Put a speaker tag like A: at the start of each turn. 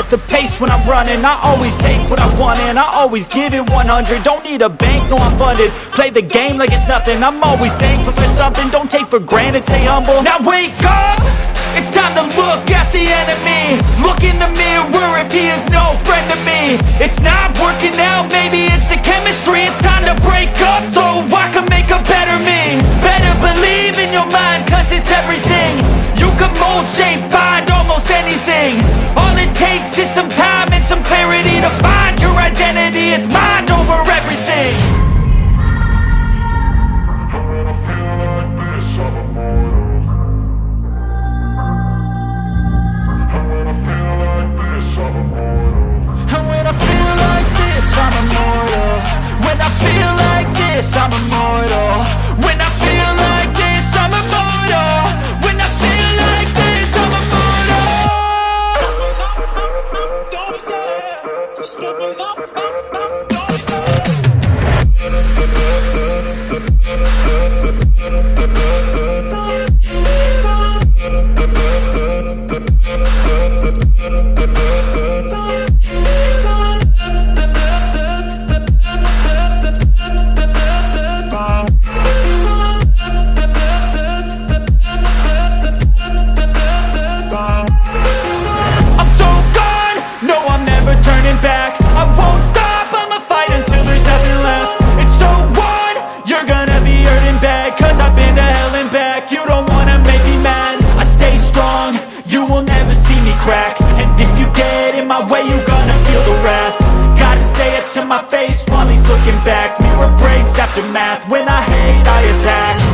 A: up the pace when I'm running. I always take what I want and I always give it 100. Don't need a bank, no I'm funded. Play the game like it's nothing. I'm always thankful for something. Don't take for granted, stay humble. Now wake up! It's time to look at the enemy. Look in the mirror if he is no friend to me. It's not working out, maybe it's the chemistry. It's time to break up so I can make a better me. Better believe in your mind, cause it's everything. You can mold, shape, find almost anything. All it takes is some time and some clarity to find your identity. It's mind over everything. I'm immortal. When I feel like this, I'm immortal. When I feel like this, I'm immortal. When I feel like this, I'm immortal. Don't be scared. Step it up, don't be scared. Turning back, I won't stop, I'ma fight until there's nothing left. It's so on, you're gonna be hurting bad, cause I've been to hell and back. You don't wanna make me mad, I stay strong, you will never see me crack. And if you get in my way, you're gonna feel the wrath. Gotta say it to my face while he's looking back. Mirror breaks after math, when I hate I attack.